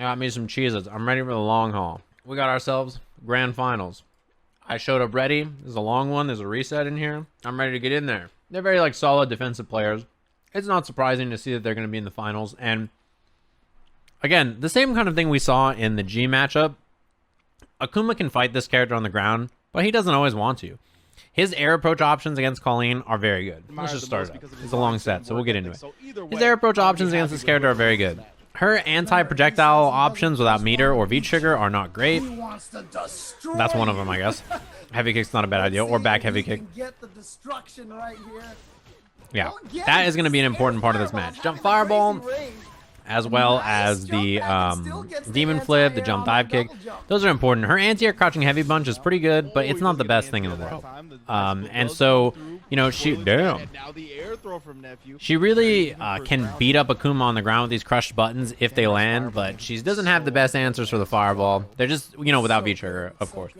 got me some cheeses. I'm ready for the long haul. We got ourselves grand finals. I showed up ready. There's a long one. There's a reset in here. I'm ready to get in there. They're very like solid defensive players. It's not surprising to see that they're going to be in the finals. And again, the same kind of thing we saw in the G matchup. Akuma can fight this character on the ground, but he doesn't always want to. His air approach options against Kolin are very good. Let's just start it. It's a long set, so we'll get into it. His air approach options against this character are very good. Her anti-projectile options without meter or V-trigger are not great. That's one of them, I guess. Heavy kick's not a bad idea, or back heavy kick. Yeah, that is going to be an important part of this match. Jump fireball, as well as the demon flip, the jump dive kick. Those are important. Her anti-air crouching heavy bunch is pretty good, but it's not the best thing in the world. And so, you know, she really can beat up Akuma on the ground with these crushed buttons if they land, but she doesn't have the best answers for the fireball. They're just, you know, without V-trigger, of course.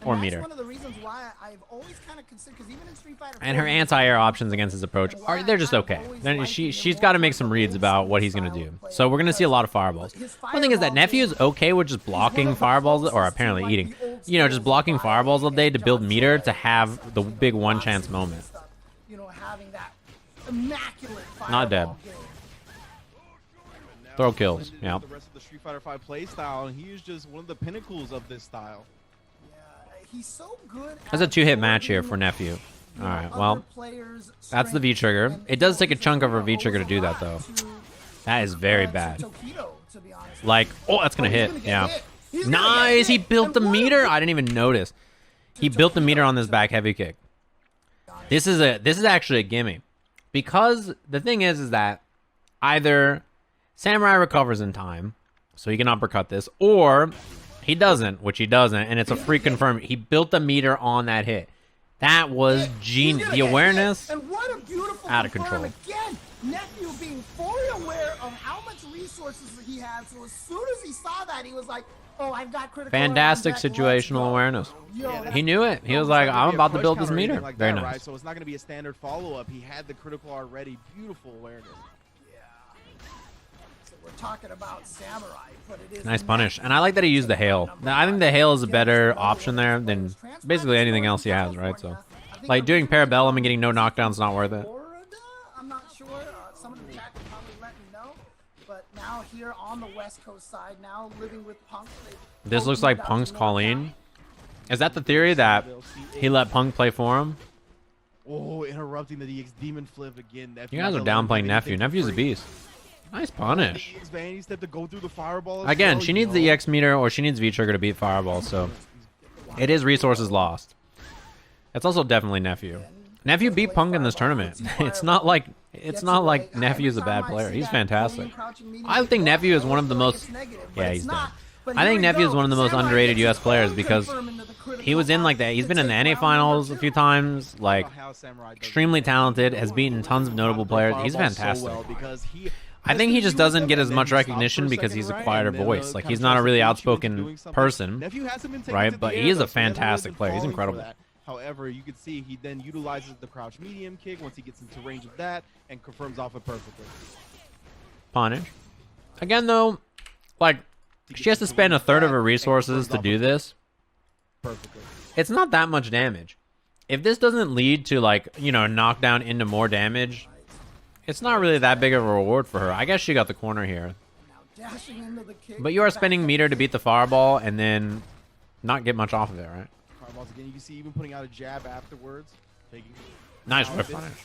Or meter. One of the reasons why I've always kind of considered, because even in Street Fighter, and her anti-air options against his approach they're just okay. Then she's got to make some reads about what he's gonna do. So we're gonna see a lot of fireballs. One thing is that Nephew is okay with just blocking fireballs, or apparently eating, you know, just blocking fireballs all day to build meter to have the big one chance moment. Not dead. Throw kills. Yeah. The rest of the Street Fighter 5 play style, and he is just one of the pinnacles of this style. He's so good. That's a two-hit match here for Nephew. All right, well, that's the V-trigger. It does take a chunk of her V-trigger to do that, though. That is very bad. Like, oh, that's going to hit. Yeah. Nice. He built the meter. I didn't even notice. He built the meter on this back heavy kick. This is actually a gimme. Because the thing is that either Samurai recovers in time, so he can uppercut this, or he doesn't, which he doesn't, and it's a free confirm. He built the meter on that hit. That was genius. The awareness, and what a beautiful out of control. Again, Nephew being fully aware of how much resources he had. So as soon as he saw that, he was like, "Oh, I've got critical." Fantastic situational awareness. He knew it. He was like, "I'm about to build this meter." Like very that, nice. Right? So it's not going to be a standard follow-up. He had the critical already. Beautiful awareness. We're talking about Samurai, but it is nice punish. And I like that he used the hail. Now, I think the hail is a better option there than basically anything else he has, right? So, like doing Parabellum and getting no knockdowns is not worth it. I'm not sure. Some of the chat can probably let me know. But now here on the West Coast side, now living with Punk. This looks like Punk's Kolin. Is that the theory that he let Punk play for him? Oh, interrupting the DX demon flip again. You guys are downplaying Nephew. Nephew's a beast. Nice punish. Again, she needs the EX meter or she needs V-trigger to beat Fireball, so it is resources lost. It's also definitely Nephew. Nephew beat Punk in this tournament. It's not like Nephew's a bad player. He's fantastic. I think Nephew is one of the most... Yeah, he's dead. I think Nephew is one of the most underrated US players because he was in like that. He's been in the NA finals a few times, like extremely talented, has beaten tons of notable players. He's fantastic. I think he just doesn't get as much recognition because he's a quieter voice. Like, he's not a really outspoken person, right? But he is a fantastic player. He's incredible. However, you can see he then utilizes the crouch medium kick once he gets into range of that and confirms off it perfectly. Punish. Again, though, like, she has to spend a third of her resources to do this. Perfectly. It's not that much damage. If this doesn't lead to, like, you know, knockdown into more damage... It's not really that big of a reward for her. I guess she got the corner here. But you are spending meter to beat the fireball and then not get much off of it, right? Fireballs again. You can see even putting out a jab afterwards. Nice whip punish.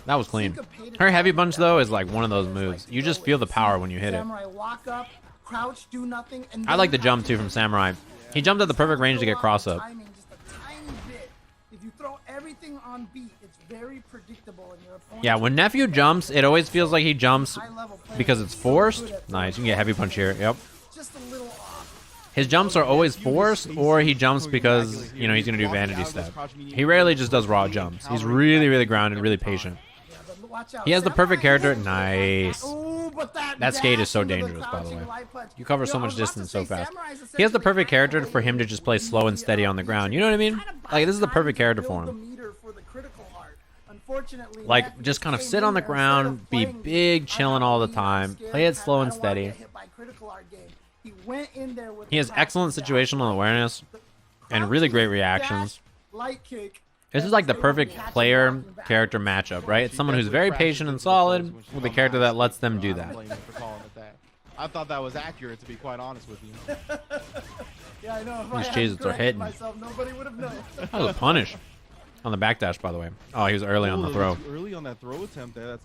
That was clean. Her heavy punch, though, is like one of those moves. You just feel the power when you hit it. I like the jump, too, from Samurai. He jumped at the perfect range to get cross-up. If you throw everything on beat, it's very predictable in your opponent. Yeah, when Nephew jumps, it always feels like he jumps because it's forced. Nice, you can get heavy punch here. Yep. Just a little off. His jumps are always forced, or he jumps because, you know, he's going to do vanity step. He rarely just does raw jumps. He's really, really grounded, really patient. He has the perfect character. Nice. That skate is so dangerous, by the way. You cover so much distance so fast. He has the perfect character for him to just play slow and steady on the ground. You know what I mean? Like, this is the perfect character for him. Like, just kind of sit on the ground, be big, chilling all the time, play it slow and steady. went in there with He has excellent situational awareness and really great reactions. Light kick. This is like the perfect player character matchup, right? It's someone who's very patient and solid with a character that lets them do that. I thought that was accurate, to be quite honest with you. Yeah, I know. These chases are hitting. Nobody would have known. That was a punish on the backdash, by the way. Oh, he was early on the throw. Early on that throw attempt there. That's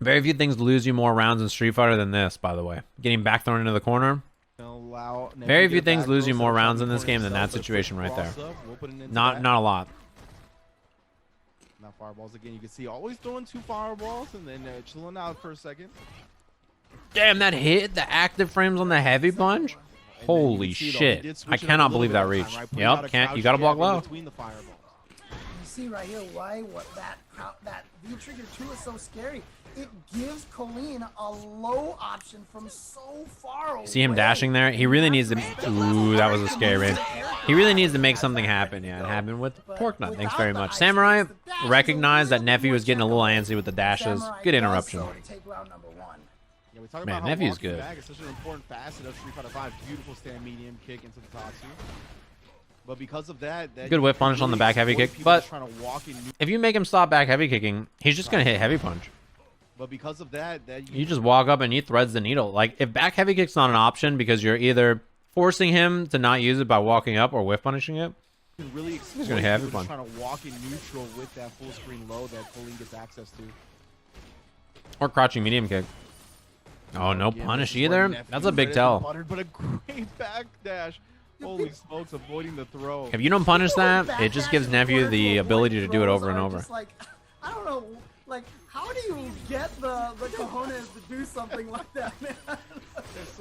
Very few things lose you more rounds in Street Fighter than this, by the way. Getting back thrown into the corner. Very few things lose you more rounds in this game than that situation right there. Not a lot. Now fireballs again. You can see always throwing 2 fireballs and then chilling out for a second. Damn, that hit the active frames on the heavy punch. Holy shit! I cannot believe that reach. Yep, can't. You gotta block low. You see right here why that V trigger 2 is so scary. It gives Kolin a low option from so far away. See him dashing there? He really needs to... Ooh, that was a scary range. He really needs to make something happen. Yeah, it happened with Pork Nut. Thanks very much. Samurai recognized that Nephew was getting a little antsy with the dashes. Good interruption. Man, Nephew's good. It's such an important facet of Street Fighter 5. Beautiful stand medium kick into the Tatsu. But because of that good whip punish on the back heavy kick. But if you make him stop back heavy kicking, he's just going to hit heavy punch. But because of that you just walk up and he threads the needle. Like, if back heavy kick's not an option because you're either forcing him to not use it by walking up or whiff punishing it, really he's gonna hit heavy punch. Trying to walk in neutral with that full screen low that Kolin gets access to. Or crouching medium kick. Oh, no punish either? That's a big tell. But a great backdash. Holy smokes, avoiding the throw. If you don't punish that, it just gives Nephew the ability to do it over and over. Like, I don't know, like, how do you get the cojones to do something like that, man?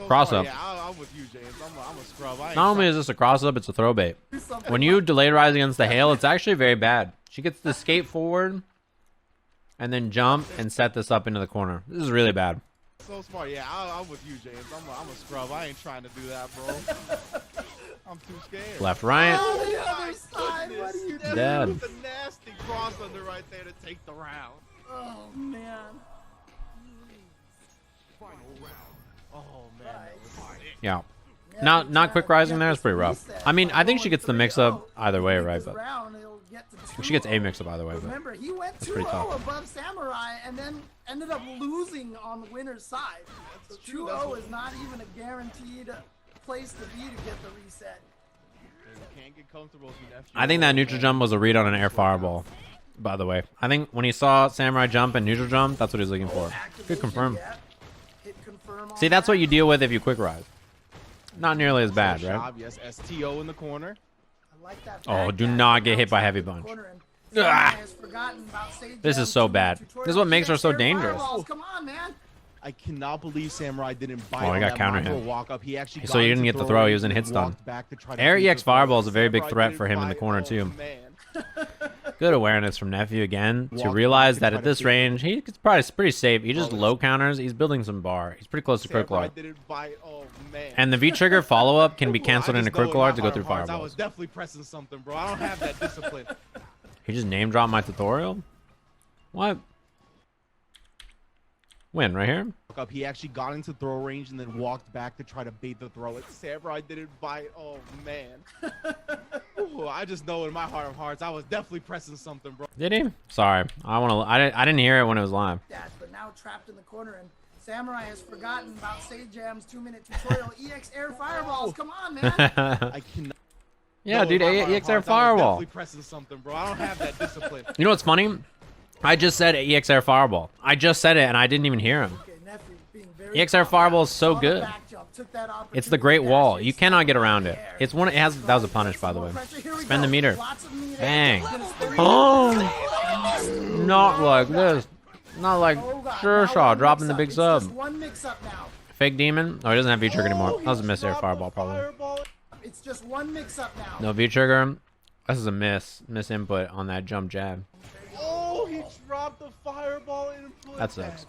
Cross up. Yeah, I'm with you, James. I'm a scrub. Not only is this a cross up, it's a throw bait. When you delayed rise against the hail, it's actually very bad. She gets to skate forward and then jump and set this up into the corner. This is really bad. So smart. Yeah, I'm with you, James. I'm a scrub. I ain't trying to do that, bro. I'm too scared. Left, right. Oh, the other side. What are you doing? Dead. With a nasty cross under right there to take the round. Oh, man. Oh, man. Yeah. Not quick rising there is pretty rough. I mean, I think she gets the mix up either way, right? But she gets a mix up either way. But remember, he went 2-0 above Samurai and then ended up losing on the winner's side. So 2-0 is not even a guaranteed place to be to get the reset. Can't get comfortable with Nephew. I think that neutral jump was a read on an air fireball, by the way. I think when he saw Samurai jump and neutral jump, that's what he was looking for. Good confirm. See, that's what you deal with if you quick rise. Not nearly as bad, right? Yes, STO in the corner. Oh, do not get hit by heavy punch. This is so bad. This is what makes her so dangerous. Come on, man. I cannot believe Samurai didn't bite. Oh, he got counter hit. Walk up. He actually so he didn't get the throw. He was in hit stun. Air EX Fireball is a very big threat for him in the corner, too. Good awareness from Nephew again to realize that at this range, he's probably pretty safe. He just low counters. He's building some bar. He's pretty close to critical art. And the V-trigger follow-up can be canceled into critical art to go through fireballs. I was definitely pressing something, bro. I don't have that discipline. He just name dropped my tutorial? What? Win right here? Up. He actually got into throw range and then walked back to try to bait the throw. Samurai didn't bite. Oh, man. Ooh, I just know in my heart of hearts, I was definitely pressing something, bro. Did he? Sorry. I didn't hear it when it was live. But now trapped in the corner, and Samurai has forgotten about Sajam's 2-minute tutorial. EX Air Fireballs. Come on, man. I cannot. Yeah, dude, EX Air Fireball. Definitely pressing something, bro. I don't have that discipline. You know what's funny? I just said EX Air Fireball. I just said it, and I didn't even hear him. EX Air Fireball is so good. It's the Great Wall. You cannot get around it. It's one. It has. That was a punish, by the way. Spend the meter. Bang. Oh, not like this. Not like Sure Shot dropping the big sub. Fake Demon. Oh, he doesn't have V trigger anymore. That was a miss air fireball, probably. It's just one mix up now. No V trigger. This is a miss input on that jump jab. Oh, he dropped the fireball input. That sucks.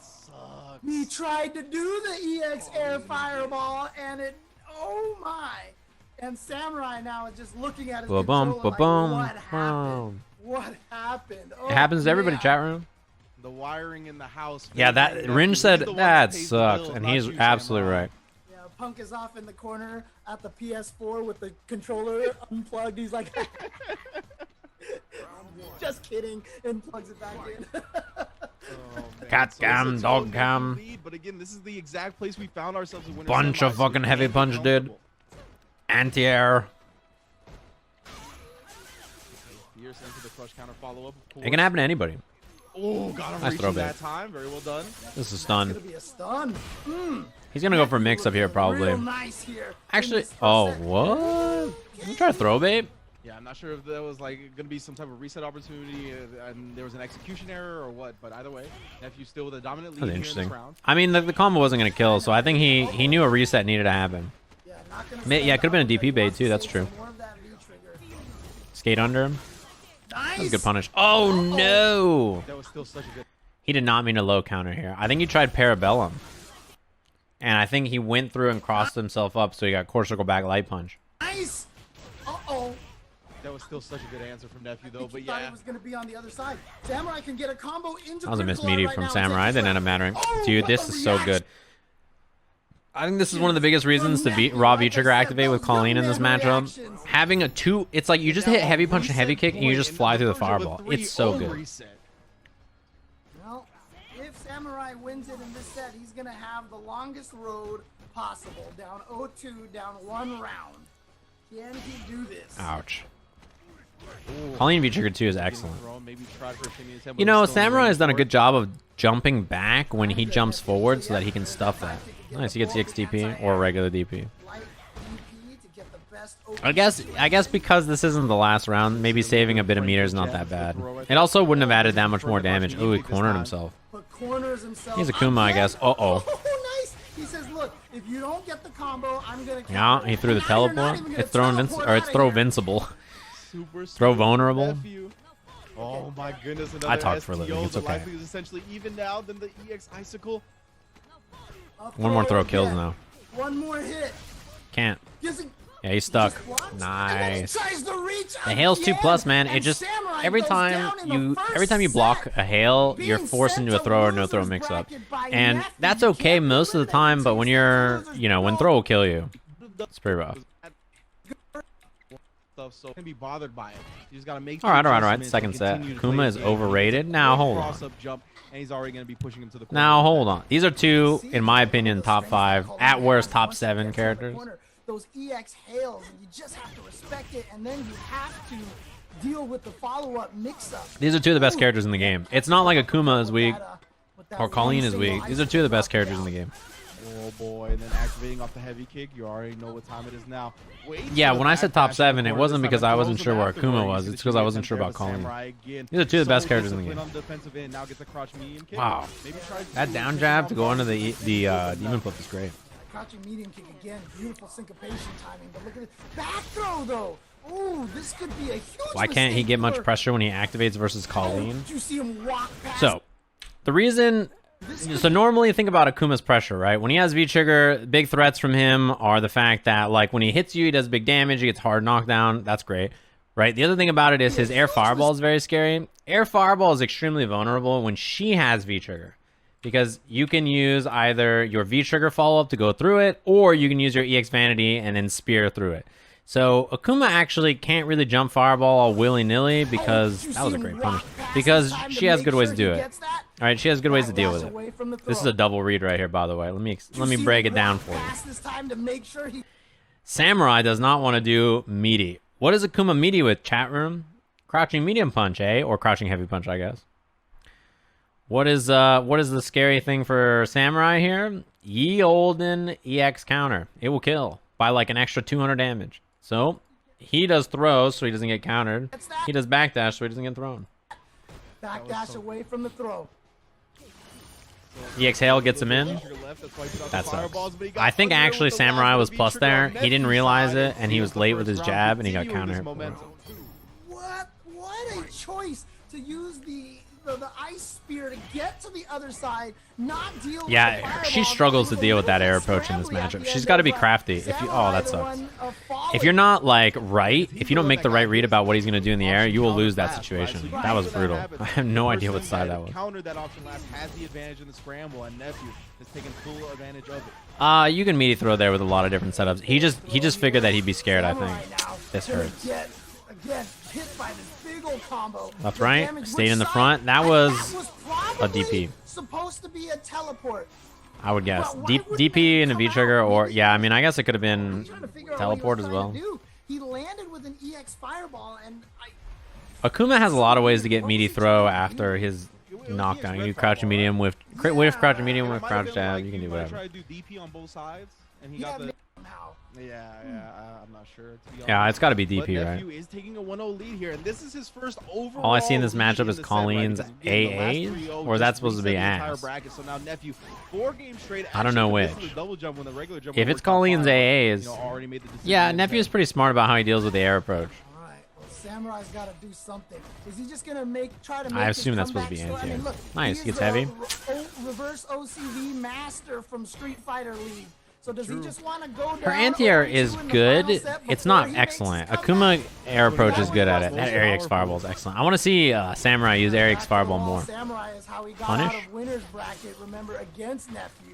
He tried to do the EX Air Fireball, and it, oh my. And Samurai now is just looking at his controller like, what happened? What happened? Oh, it happens to everybody, chat room. The wiring in the house. Yeah, that Ringe said that sucks, and he's absolutely right. Yeah, Punk is off in the corner at the PS4 with the controller unplugged. He's like, just kidding, and plugs it back in. Cat cam, dog cam. But again, this is the exact place we found ourselves in Winter Bunch of fucking heavy punch, dude. Anti-air. Fierce into the crush counter follow-up. It can happen to anybody. Oh, got him Nice reaching throw that time. Very well done. This is a stun. It's gonna be a stun. He's gonna go for mix up here, probably. Real nice here. Actually, oh, what? You try to throw bait? Yeah, I'm not sure if that was like gonna be some type of reset opportunity and there was an execution error or what, but either way, Nephew still with a dominant lead That's here in interesting. this round. I mean, the combo wasn't gonna kill, so I think he knew a reset needed to happen. Yeah, it could have been a DP bait too. That's true. Skate under him. That was a good punish. Oh no! That was still such a good. He did not mean a low counter here. I think he tried Parabellum. And I think he went through and crossed himself up, so he got core circle back light punch. Nice. Uh-oh. That was still such a good answer from Nephew, though. But Thought yeah, it was gonna be on the other side. Samurai can get a combo into. That was a missed critical meaty right from now. Samurai. Didn't end up mattering. Oh, Dude, what this a is so reaction. good. I think this is one of the biggest reasons to beat raw V-trigger activate with Kolin in this matchup. Having a two, it's like you just hit heavy punch and heavy kick and you just fly through the fireball. It's so good. Well, if Samurai wins it in this set, he's gonna have the longest road possible. Down 0-2, down 1 round. Can he do this? Ouch. Kolin V-trigger 2 is excellent. You know, Samurai has done a good job of jumping back when he jumps forward so that he can stuff that. Nice, he gets the XDP or a regular DP. I guess because this isn't the last round, maybe saving a bit of meter is not that bad. It also wouldn't have added that much more damage. Ooh, he cornered himself. He's Akuma, I guess. Uh-oh. Nice. He says, look, if you don't get the combo, I'm gonna kill Yeah, he threw the teleport. It's throw invincible. Throw vulnerable. Oh my goodness! I talked for a living. It's okay. Is essentially even now than the EX Icicle. One more throw kills now. One more hit. Can't. Yeah, he's stuck. Nice. The hail's 2+, man. It just every time you block a hail, you're forced into a throw or no throw mix up, and that's okay most of the time. But when when throw will kill you, it's pretty rough. So can be bothered by it. You just gotta make. All right. Second set. Akuma is overrated. Now hold on. And he's already gonna be pushing him to the corner. Now hold on. These are two, in my opinion, top 5, at worst top 7 characters. Those EX hails, and you just have to respect it, and then you have to deal with the follow-up mix-up. These are two of the best characters in the game. It's not like Akuma is weak or Kolin is weak. These are two of the best characters in the game. Oh boy, and then activating off the heavy kick. You already know what time it is now. Yeah, when I said top 7, it wasn't because I wasn't sure where Akuma was. It's because I wasn't sure about Kolin. These are two of the best characters in the game. Wow. That down jab to go under the demon flip is great. Crouching medium kick again. Beautiful syncopation timing. But look at it. Back throw, though. Ooh, this could be a huge Why can't he get much mistake pressure when he activates versus Kolin? Did you see him walk past? So, the reason... So normally think about Akuma's pressure, right? When he has V-trigger, big threats from him are the fact that, like, when he hits you, he does big damage, he gets hard knockdown. That's great, right? The other thing about it is his air fireball is very scary. Air fireball is extremely vulnerable when she has V-trigger, because you can use either your V-trigger follow-up to go through it, or you can use your EX Vanity and then spear through it. So Akuma actually can't really jump fireball all willy-nilly because that was a great punish. Because she has good ways to do it. All right, she has good ways to deal with it. This is a double read right here, by the way. Let me break it down for you. Samurai does not want to do meaty. What is Akuma meaty with, chat room? Crouching medium punch, eh? Or crouching heavy punch, I guess. What is the scary thing for Samurai here? Ye olden EX counter. It will kill by like an extra 200 damage. So he does throws so he doesn't get countered. He does backdash so he doesn't get thrown. Backdash away from the throw. EX hail gets him in. That sucks. I think actually Samurai was plus there. He didn't realize it and he was late with his jab and he got countered. What a choice to use the the ice spear to get to the other side, not deal with the Yeah, fireball. she struggles to deal with that air approach in this matchup. She's got to be crafty. If you, oh, that sucks. If you're not like right, if you don't make the right read about what he's gonna do in the air, you will lose that situation. That was brutal. I have no idea what side that was. Countered that option last, has the advantage in the scramble, and Nephew has taken full advantage of it. You can meaty throw there with a lot of different setups. He just figured that he'd be scared. I think this hurts. Again, hit by this big old combo. That's right. Stayed in the front. That was a DP. Supposed to be a teleport. I would guess DP and a V trigger, or yeah. I mean, I guess it could have been teleport as well. He landed with an EX fireball, and Akuma has a lot of ways to get meaty throw after his knockdown. You crouching medium with crouching medium with crouch jab. You can do whatever. Try to do DP on both sides, and he got the. Yeah, I'm not sure. To be honest. Yeah, it's got to be DP, right? Nephew is taking a 1-0 lead here, and this is his first overall. All I see in this matchup is Kolin's AAs, or is that supposed to be ass? So now Nephew, 4 games straight. I don't know which. If it's Kolin's AAs, yeah, Nephew is pretty smart about how he deals with the air approach. All right, well, Samurai's got to do something. Is he just gonna try to make? I assume that's supposed to be anti-air. Nice, gets heavy. Reverse OCV master from Street Fighter League. So does he just want to go down? Her anti-air is good. It's not excellent. Akuma air approach is good at it. That Air X Fireball is excellent. I want to see Samurai use Air X Fireball more. Punish?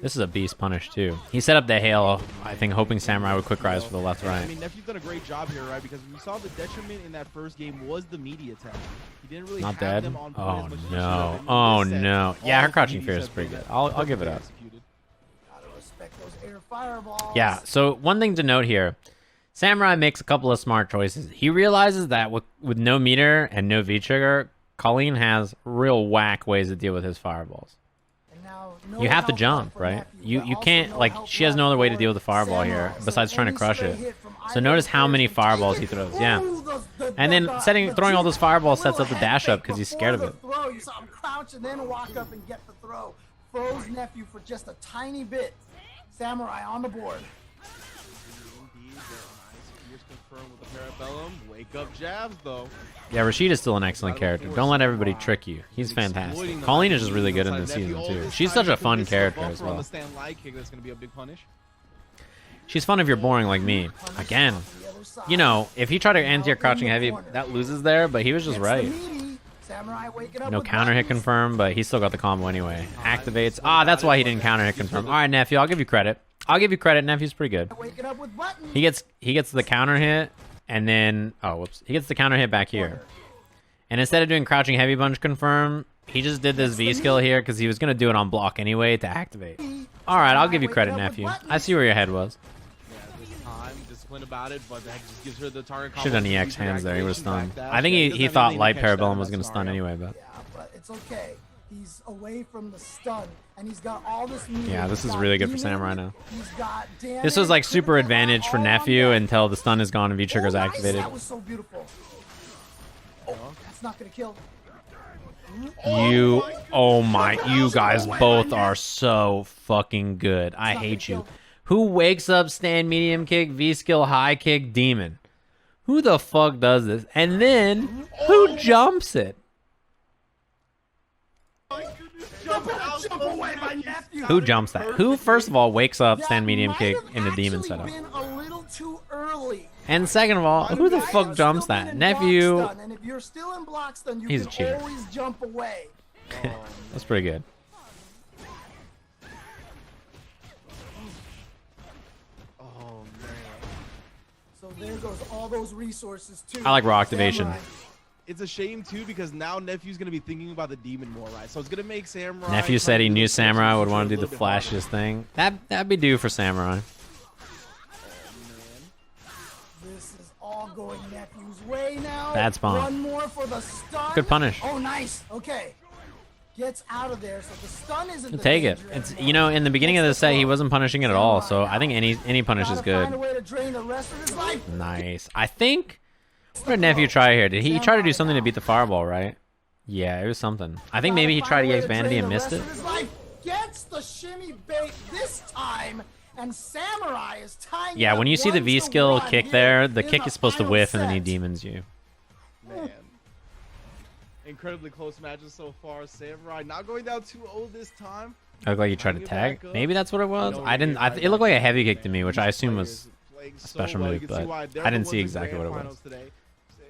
This is a beast punish too. He set up the hail, I think, hoping Samurai would quick rise for the left right. I mean, Nephew's done a great job here, right? Because we saw the detriment in that first game was the media attack. He didn't really not have dead. them on Oh no. Oh no. Yeah, her crouching fear is pretty good. I'll give it up. Yeah, so one thing to note here, Samurai makes a couple of smart choices. He realizes that with no meter and no V-trigger, Kolin has real whack ways to deal with his fireballs. You have to jump, right? You can't, like, she has no other way to deal with the fireball here besides trying to crush it. So notice how many fireballs he throws, yeah. And then throwing all those fireballs sets up the dash up because he's scared of it. You saw him crouch and then walk up and get the throw. Froze Nephew for just a tiny bit. Samurai on the board. Wake up jabs, though. Yeah, Rashid is still an excellent character. Don't let everybody trick you. He's fantastic. Kolin is just really good in this season, too. She's such a fun character as well. She's fun if you're boring like me. Again, you know, if he tried to anti-air crouching heavy, that loses there, but he was just right. No counter hit confirm, but he still got the combo anyway. Activates. Ah, that's why he didn't counter hit confirm. All right, Nephew, I'll give you credit. I'll give you credit. Nephew's pretty good. He gets the counter hit, and then he gets the counter hit back here. And instead of doing crouching heavy bunch confirm, he just did this V skill here because he was gonna do it on block anyway to activate. All right, I'll give you credit, Nephew. I see where your head was. About it, but that just gives her the target. Should have done EX hands there. He would have stunned. I think he thought light parabellum was going to stun anyway, but. Yeah, but it's okay. He's away from the stun, and he's got all this. Yeah, this is really good for Samurai now. This was like super advantage for Nephew until the stun is gone and V trigger's activated. That was so beautiful. Oh, that's not going to kill. You guys both are so fucking good. I hate you. Who wakes up, stand medium kick, V skill, high kick, demon? Who the fuck does this? And then, who jumps it? Who jumps that? Who, first of all, wakes up, stand medium kick in the demon setup? And second of all, who the fuck jumps that? Nephew. He's a cheater. That's pretty good. There goes all those resources too. I like raw activation. It's a shame too because now Nephew's gonna be thinking about the demon more, right? So it's gonna make Samurai. Nephew said he knew Samurai would want to do the flashiest thing. That'd be due for Samurai. This is all going Nephew's way now. That's fine. One more for the stun. Good punish. Oh, nice. Okay. Gets out of there, so the stun isn't the take it. It's, you know, in the beginning of the set he wasn't punishing it at all, so I think any punish is good. Nice. I think what did Nephew try here? Did he try to do something to beat the fireball, right? Yeah, it was something. I think maybe he tried EX Vanity and missed it. Gets the shimmy bait this time, and Samurai is tying. Yeah, when you see the V skill kick there, the kick is supposed to whiff and then he demons you. Man. incredibly close matches so far. Samurai not going down 2-0 this time. It looked like he tried to tag. Maybe that's what it was. I didn't. It looked like a heavy kick to me, which I assume was a special move, but I didn't see exactly what it was. Today.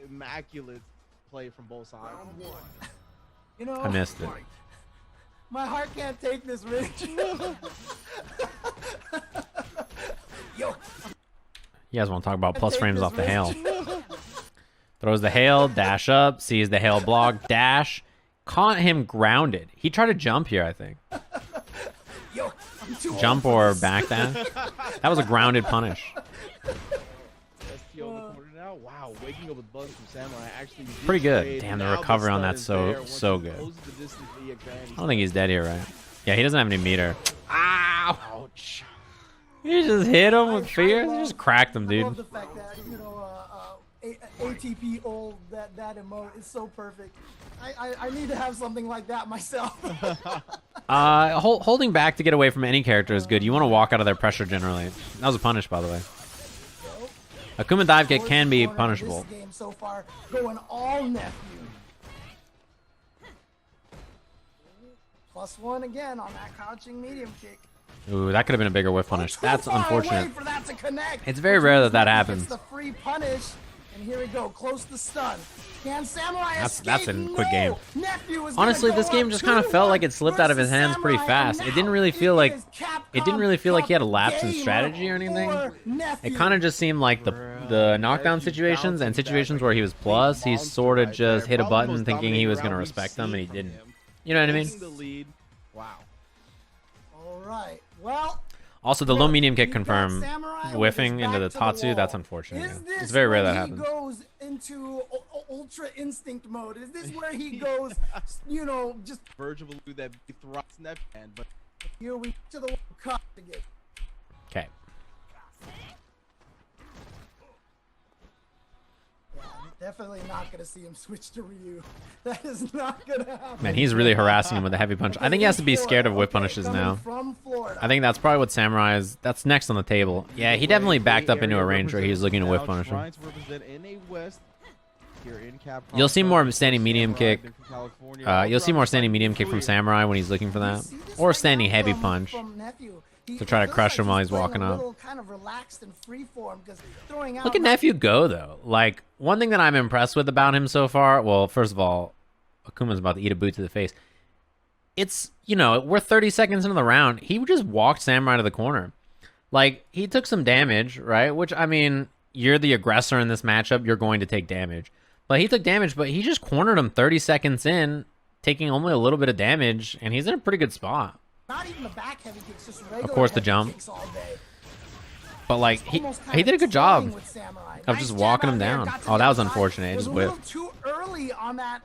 Immaculate play from both sides. You know, I missed it. My heart can't take this, Rich. Yo. You guys want to talk about plus frames off the hail? Throws the hail, dash up, sees the hail block, dash, caught him grounded. He tried to jump here, I think. Yo, Jump or back dash. That was a grounded punish. Wow, waking up with bugs from Samurai actually pretty good. Damn, the recovery on that's so good. I don't think he's dead here, right? Yeah, he doesn't have any meter. Ow! Ouch. You just hit him with fear? You just cracked him, dude. I love the fact that, you know, ATP old, that emote is so perfect. I need to have something like that myself. Holding back to get away from any character is good. You want to walk out of their pressure generally. That was a punish, by the way. Akuma dive kick can be punishable. This game so far, going all Nephew. +1 again on that crouching medium kick. Ooh, that could have been a bigger whiff punish. That's unfortunate. For that to connect, it's very rare that that happens. It's the free punish, and here we go, close to stun. Can Samurai escape? That's a quick game. Nephew is honestly, this game just kind of felt like it slipped out of his hands pretty fast. It didn't really feel like he had a lapse in strategy or anything. It kind of just seemed like the knockdown situations and situations where he was plus, he sort of just hit a button thinking he was going to respect them, and he didn't. You know what I mean? Wow. All right. Well. Also, the low medium kick confirm whiffing into the Tatsu. That's unfortunate. It's very rare that happens. He goes into ultra instinct mode. Is this where he goes, you know, just verge of a that thrusts Nephew, but here we to the cut again. Okay. Definitely not going to see him switch to Ryu. That is not going to happen. Man, he's really harassing him with the heavy punch. I think he has to be scared of whip punishes now. I think that's probably what Samurai is. That's next on the table. Yeah, he definitely backed up into a range where he was looking to whip punish him. You'll see more standing medium kick. You'll see more standing medium kick from Samurai when he's looking for that. Or standing heavy punch to try to crush him while he's walking up. Look at Nephew go, though. Like, one thing that I'm impressed with about him so far, well, first of all, Akuma's about to eat a boot to the face. It's, you know, we're 30 seconds into the round. He just walked Samurai to the corner. Like, he took some damage, right? Which, I mean, you're the aggressor in this matchup. You're going to take damage. But he took damage, but he just cornered him 30 seconds in, taking only a little bit of damage, and he's in a pretty good spot. Not even the back heavy kicks, just regular of course, the jump. But, like, he did a good job of just walking him down. Oh, that was unfortunate. It just whiffed. Too early on that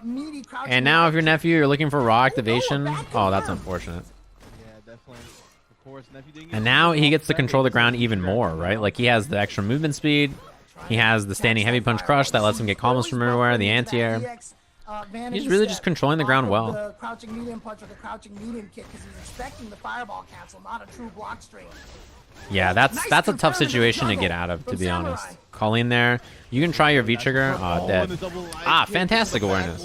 meaty crouching. And now if you're Nephew, you're looking for raw activation. Oh, that's unfortunate. Yeah, definitely. Of course, Nephew didn't get and now he gets to control the ground even more, right? Like, he has the extra movement speed. He has the standing heavy punch crush that lets him get combos from everywhere, the anti-air. He's really just controlling the ground well. The crouching medium punch or the crouching medium kick because he's expecting the fireball cancel, not a true block string. Yeah, that's a tough situation to get out of, to be honest. Kolin there. You can try your V-trigger. Oh, dead. Ah, fantastic awareness.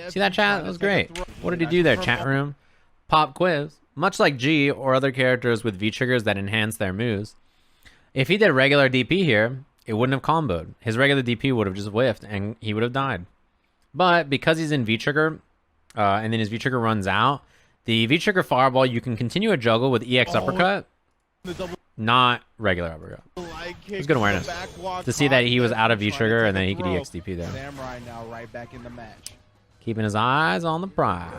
See that, chat? That was great. What did he do there, chat room? Pop quiz. Much like G or other characters with V-triggers that enhance their moves, if he did regular DP here, it wouldn't have comboed. His regular DP would have just whiffed, and he would have died. But because he's in V-trigger, and then his V-trigger runs out, the V-trigger fireball, you can continue a juggle with EX uppercut, not regular uppercut. It was good awareness to see that he was out of V-trigger, and then he could EX DP there. Samurai now right back in the match. Keeping his eyes on the prize.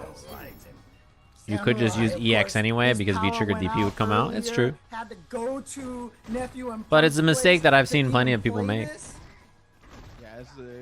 You could just use EX anyway because V-trigger DP would come out. It's true. But it's a mistake that I've seen plenty of people make.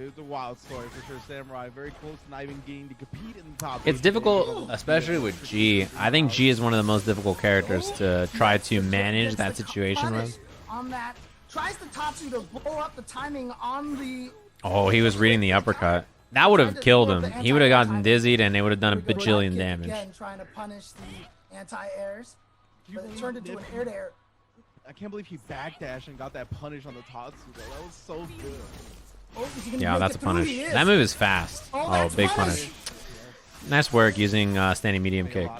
It's a wild story for sure. Samurai very close to not even getting to compete in the top. It's difficult, especially with G. I think G is one of the most difficult characters to try to manage that situation with. On that, tries to Tatsu to blow up the timing on the. Oh, he was reading the uppercut. That would have killed him. He would have gotten dizzied, and it would have done a bajillion damage. Again, trying to punish the anti-airs, but it turned into an air-to-air. I can't believe he backdashed and got that punish on the Tatsu. That was so good. Oh, yeah, that's a punish. That move is fast. Oh Oh, big punish. Nice work using standing medium kick.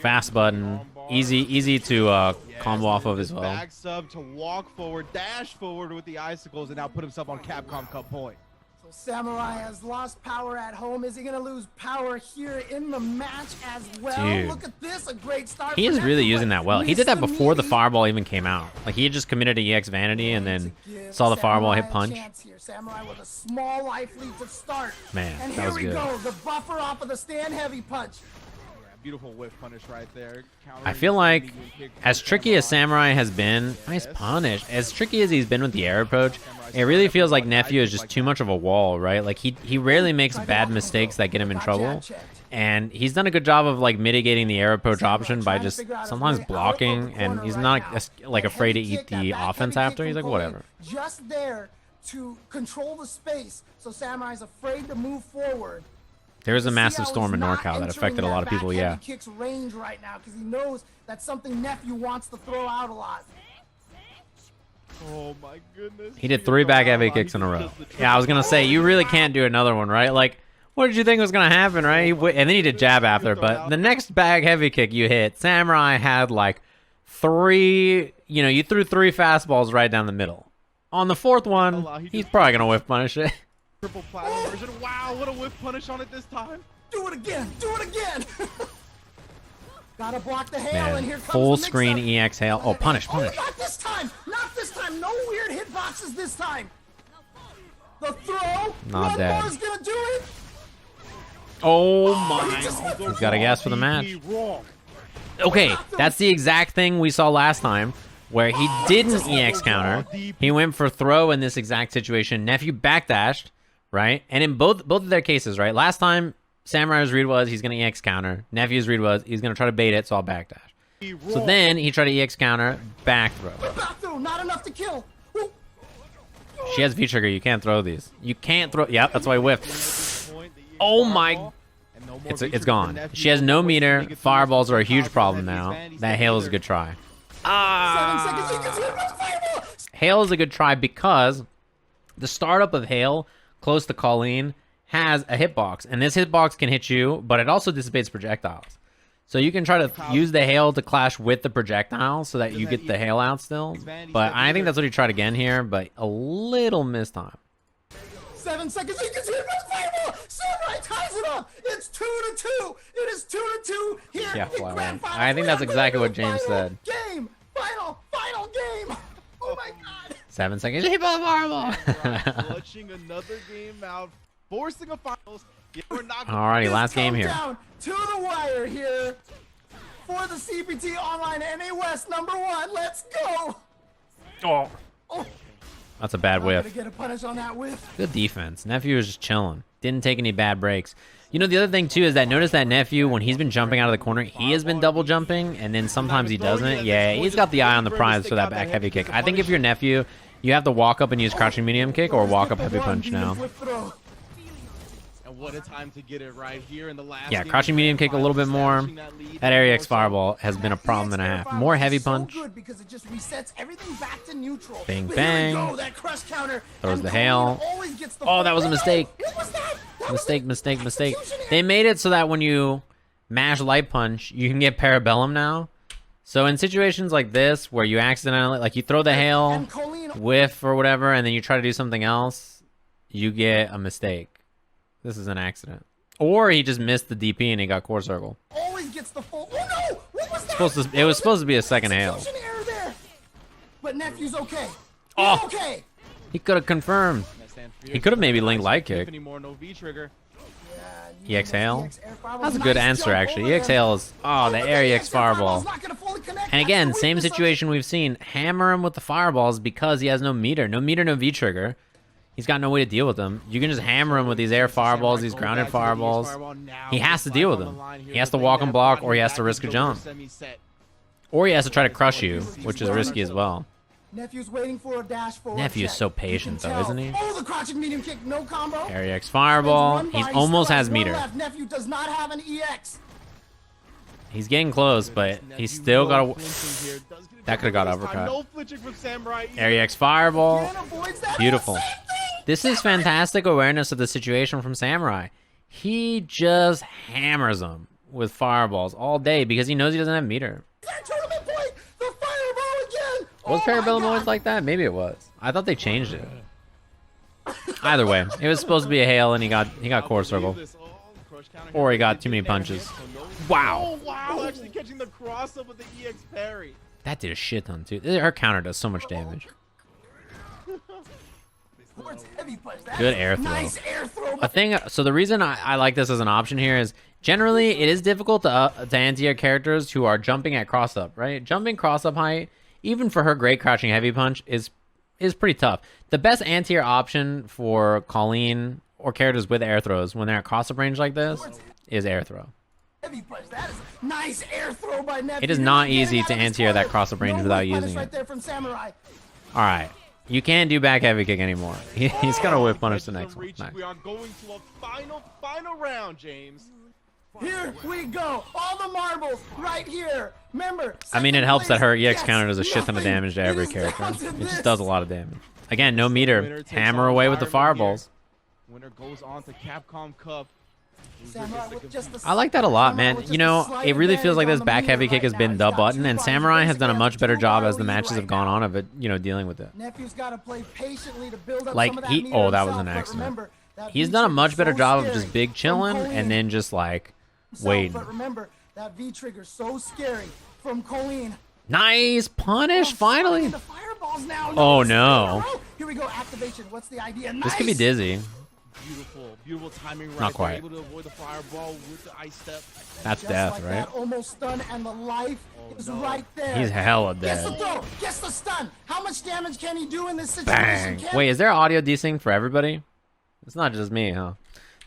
Fast button. Easy to combo off of as well. Back sub to walk forward, dash forward with the icicles, and now put himself on Capcom Cup point. So Samurai has lost power at home. Is he going to lose power here in the match as well? Dude. Look at this, a great start. He is really using that well. He did that before the fireball even came out. Like, he had just committed to EX Vanity and then saw the fireball hit punch. Samurai with a small life lead to start. Man, and that was good. Here we go, the buffer off of the stand heavy punch. Beautiful whiff punish right there. I feel like as tricky as Samurai has been, nice punish. As tricky as he's been with the air approach, it really feels like Nephew is just too much of a wall, right? Like he rarely makes bad mistakes that get him in trouble. And he's done a good job of like mitigating the air approach option by just sometimes blocking, and he's not like afraid to eat the offense after. He's like, whatever. Just there to control the space, so Samurai's afraid to move forward. There was a massive storm in NorCal that affected a lot of people, yeah. Kicks range right now because he knows that's something Nephew wants to throw out a lot. Oh my goodness. He did 3 back heavy kicks in a row. Yeah, I was going to say, you really can't do another one, right? Like, what did you think was going to happen, right? And then he did jab after, but the next back heavy kick you hit, Samurai had like 3, you threw 3 fastballs right down the middle. On the 4th one, he's probably going to whiff punish it. Triple platinum version. Wow, what a whiff punish on it this time. Do it again. Do it again. Gotta block the hail, and here comes full the screen EX hail. Oh, punish. Oh, not this time. Not this time. No weird hitboxes this time. The throw. Not dead. Is gonna do it. Oh my. He's got a gas for the match. Okay, that's the exact thing we saw last time, where he didn't EX counter. He went for throw in this exact situation. Nephew backdashed, right? And in both of their cases, right? Last time, Samurai's read was he's going to EX counter. Nephew's read was he's going to try to bait it, so I'll backdash. So then he tried to EX counter, back throw. Back throw, not enough to kill. She has V-trigger. You can't throw these. You can't throw. Yep, that's why he whiffed. Oh my. It's gone. She has no meter. Fireballs are a huge problem now. That hail is a good try. Hail is a good try because the startup of hail close to Kolin has a hitbox, and this hitbox can hit you, but it also dissipates projectiles. So you can try to use the hail to clash with the projectile so that you get the hail out still. But I think that's what he tried again here, but a little missed time. 7 seconds. You can see it with fireball. Samurai ties it up. It's 2-2. It is 2-2 here. Yeah, I think that's exactly what James said. Game. Final game. Oh my God. 7 seconds. He bought fireball. Clutching another game out, forcing a finals. Alrighty, last game here. Down to the wire here for the CPT Online NA West #1. Let's go. Oh. That's a bad whiff. Get a punish on that whiff. Good defense. Nephew was just chilling. Didn't take any bad breaks. The other thing, too, is that notice that Nephew, when he's been jumping out of the corner, he has been double jumping, and then sometimes he doesn't. Yeah, he's got the eye on the prize for that back heavy kick. I think if you're Nephew, you have to walk up and use crouching medium kick or walk up heavy punch now. And what a time to get it right here in the last. Yeah, crouching medium kick a little bit more. That area X fireball has been a problem and a half. More heavy punch. Because it just resets everything back to neutral. Bang, bang. That crush counter. Throws the hail. Oh, that was a mistake. Mistake. They made it so that when you mash light punch, you can get parabellum now. So in situations like this, where you accidentally, like you throw the hail, whiff or whatever, and then you try to do something else, you get a mistake. This is an accident. Or he just missed the DP and he got core circle. Always gets the full. Oh no! What was that? It was supposed to be a second hail. But Nephew's okay. Oh! Okay. He could have confirmed. He could have maybe linked light kick. EX hail. That's a good answer, actually. EX hail is, the air EX fireball. And again, same situation we've seen. Hammer him with the fireballs because he has no meter. No meter, no V-trigger. He's got no way to deal with them. You can just hammer him with these air fireballs, these grounded fireballs. He has to deal with them. He has to walk and block, or he has to risk a jump. Or he has to try to crush you, which is risky as well. Nephew's waiting for a dash forward. Nephew's so patient, though, isn't he? Oh, the crouching medium kick, no combo. Air EX fireball. He almost has meter. Nephew does not have an EX. He's getting close, but he's still got a... That could have got uppercut. Air EX fireball. Beautiful. This is fantastic awareness of the situation from Samurai. He just hammers them with fireballs all day because he knows he doesn't have meter. Tournament point, the fireball again. Was Parabellum always like that? Maybe it was. I thought they changed it. Either way, it was supposed to be a hail, and he got core circle, or he got too many punches. Wow. Oh wow! Actually catching the cross up with the EX parry. That did a shit ton too. Her counter does so much damage. Good air throw. Nice air throw. A thing. So the reason I like this as an option here is generally it is difficult to anti-air characters who are jumping at cross up, right? Jumping cross up height, even for her great crouching heavy punch, is pretty tough. The best anti-air option for Kolin or characters with air throws when they're at cross up range like this is air throw. Heavy punch. That is nice air throw by Nephew. It is not easy to anti-air that cross up range without using right it. there from Samurai. All right. You can't do back heavy kick anymore. He's gonna whip punish the next one. Nice. We are going to a final round, James. Here we go. All the marbles right here. Remember. I mean, it helps that her EX counter does a shit ton of damage to every character. It just does a lot of damage. Again, no meter. Hammer away with the fireballs. Winner goes on to Capcom Cup. I like that a lot, man. You know, it really feels like this back heavy kick has been the button, and Samurai has done a much better job as the matches have gone on of it, you know, dealing with it. Nephew's got to play patiently to build up like some of that he, meter oh, that was himself, an but accident. remember, that He's V done a trigger's much better so job of scary just big from chilling Kolin and then just like himself, waiting. But remember, that V trigger so scary from Kolin. Nice punish, finally. The fireballs now. Oh no. Here we go, activation. What's the idea? This could be dizzy. Beautiful timing right Not quite. there. Able to avoid the fireball with the ice step. That's Just death, like right? That, almost stun, and the life is right there. He's hella Gets the dead. throw, gets the stun. How much damage can he do in this situation? Bang. Can- Wait, is there audio desync for everybody? It's not just me, huh?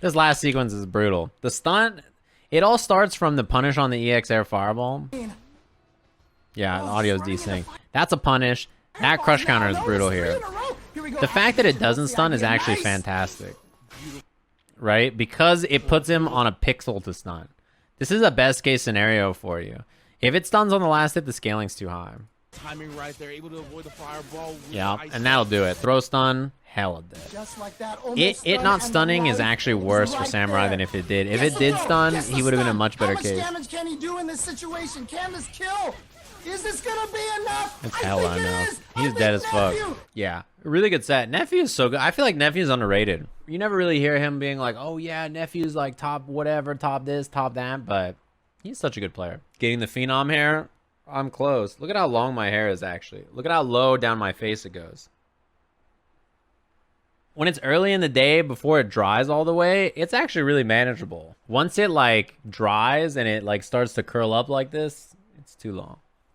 This last sequence is brutal. The stun, it all starts from the punish on the EX air fireball. Yeah, the audio's desync. That's a punish. That crush counter is brutal here. The fact that it doesn't stun is actually fantastic. Right? Because it puts him on a pixel to stun. This is a best case scenario for you. If it stuns on the last hit, the scaling's too high. Timing right there, able to avoid the fireball. Yeah, and that'll do it. Throw stun, hella dead. Just like that, It not stunning is actually worse for Samurai than if it did. If it did stun, he would have been in a much better case. How much damage can he do in this situation? Can this kill? Is this gonna be enough? It's hella enough. He's dead as fuck. Yeah, really good set. Nephew is so good. I feel like Nephew's underrated. You never really hear him being like, oh yeah, Nephew's like top whatever, top this, top that, but he's such a good player. Getting the Phenom hair, I'm close. Look at how long my hair is actually. Look at how low down my face it goes. When it's early in the day before it dries all the way, it's actually really manageable. Once it like dries and it like starts to curl up like this, it's too long.